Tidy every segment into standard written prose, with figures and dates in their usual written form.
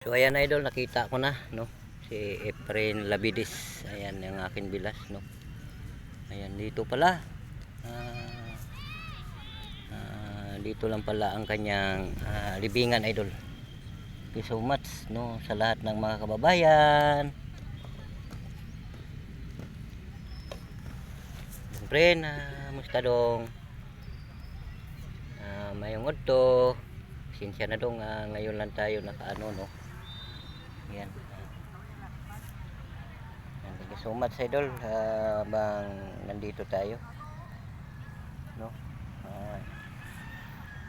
So ayan idol, nakita ko na no si Efren Labidis. Ayan yung aking bilas no. Ayan dito pala. Dito lang pala ang kanyang libingan idol. Thank you so much no sa lahat ng mga kababayan. Siyempre musta dong? Mayong udto. Sinsya na dong ngayon lang tayo nakaano no. Ayan. Thank you so much idol habang nandito tayo no.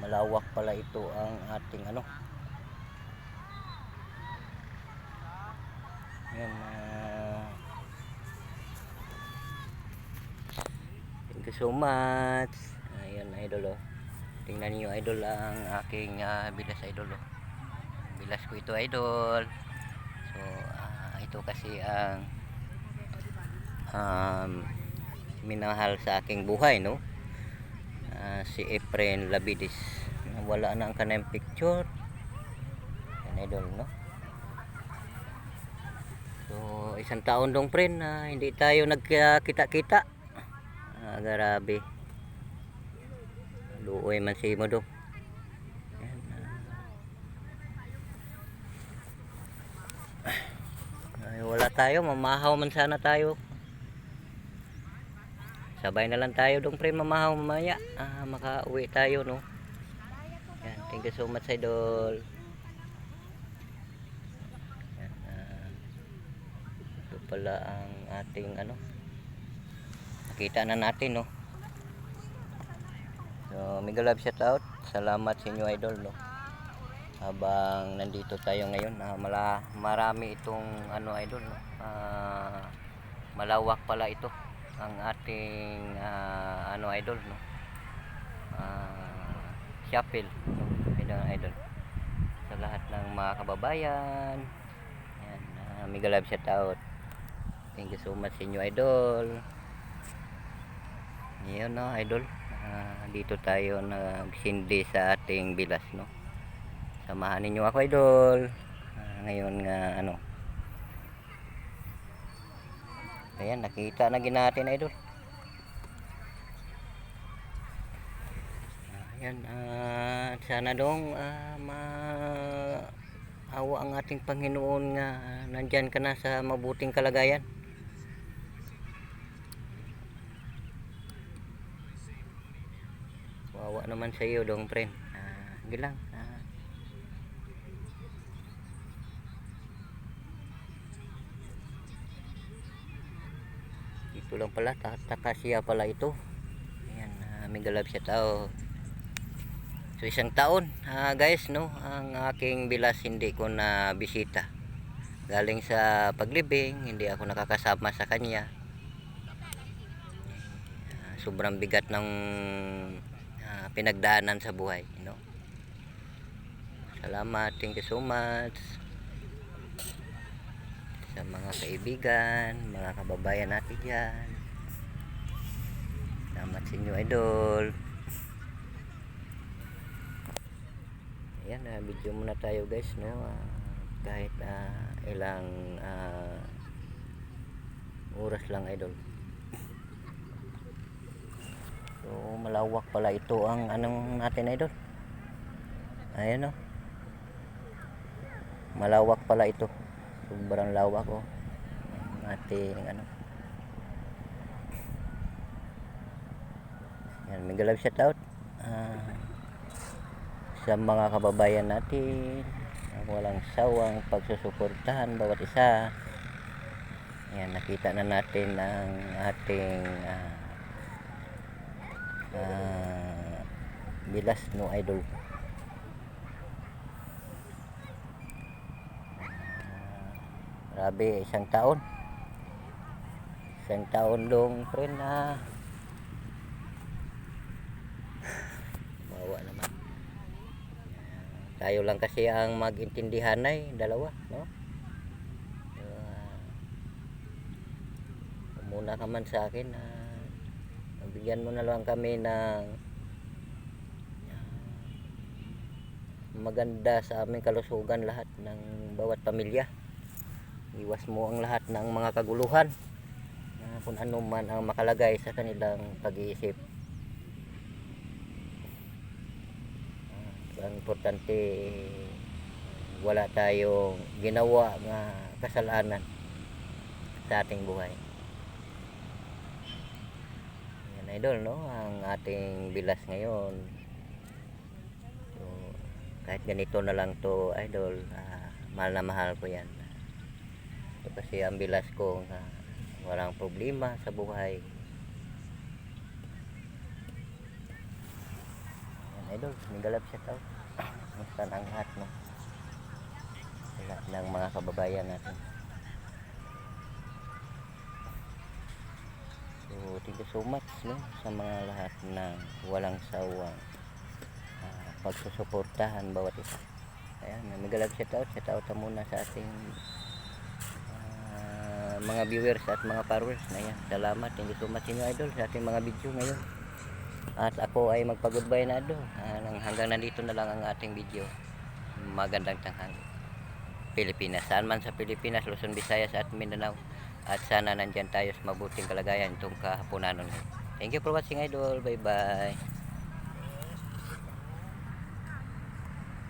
Malawak pala ito ang ating ano. Ayan, thank you so much. Ayan idol oh. Tingnan niyo idol ang aking bilas idol oh. Bilas ko ito idol. So ito kasi ang minahal sa aking buhay no. Si Efren Labidis. Wala na ang kanang picture. Yan idol no. So isang taon dong friend na hindi tayo nagkita-kita. Grabe. Luoy man si mo dong. Wala tayo, mamahaw man sana tayo. Sabay na lang tayo dong pre, mamahaw mamaya. Makauwi tayo no. Yan, thank you so much idol. Yan, ito pala ang ating ano. Nakita na natin no. So mega love shout out. Salamat sa inyo idol no. Habang nandito tayo ngayon, marami itong ano idol no. Malawak pala ito ang ating ano idol no. Chapel no? Idol sa lahat ng mga kababayan. Ayan, mega love shout out. Thank you so much sa inyo idol. Yun no idol. Dito tayo nagsindi sa ating bilas no. Samahan ninyo ako idol. Ngayon nga ano. Ayan, nakita na natin idol. Ayan, sana dong maawa ang ating Panginoon nga nandyan ka na sa mabuting kalagayan. Wawa naman sa iyo dong friend. Hindi lang. Ito lang pala, takasya pala ito. Ayan, mega love shout out. So isang taon guys no, ang aking bilas hindi ko na bisita. Galing sa paglibing, hindi ako nakakasama sa kanya. Sobrang bigat ng pinagdaanan sa buhay, no. Salamat, thank you so much sa mga kaibigan, mga kababayan natin dyan. Salamat sa inyo idol. Ayan, video muna tayo guys no. Kahit ilang oras lang idol. So malawak pala ito ang anong natin idol. Ayan no. Malawak pala ito. Sobrang lawak oh. Ating ano. Yan, mega love shout out sa mga kababayan natin ang walang sawang pagsusuportahan bawat isa. Ayan, nakita na natin ang ating bilas no idol. Grabe, isang taon dong friend bawa naman. Tayo lang kasi ang magintindihan ay dalawa no. Muna ka man sa akin bigyan mo na lang kami ng maganda sa aming kalusugan lahat ng bawat pamilya. Iwas mo ang lahat ng mga kaguluhan na kung ano man ang makalagay sa kanilang pag-iisip. Ang importante, wala tayong ginawa nga kasalanan sa ating buhay. Yan idol, no, ang ating bilas ngayon. So, kahit ganito na lang to idol, mahal na mahal ko yan. So, kasi ang bilas ko walang problema sa buhay. Yan idol, migalap shout out. Musta ang lahat, no? Lahat ng mga kababayan natin. So thank you so much, no, sa mga lahat ng walang sawang pagsusuportahan bawat isa. Ayan, migalap shout out muna sa ating mga viewers at mga followers na yan. Salamat, thank you so much inyo idol sa ating mga video ngayon. At ako ay magpa-goodbye na do. Hanggang nandito na lang ang ating video. Magandang tanghali. Pilipinas, saan man sa Pilipinas, Luzon, Visayas at Mindanao. At sana nandyan tayo sa mabuting kalagayan itong kahaponanon. Thank you for watching idol. Bye bye.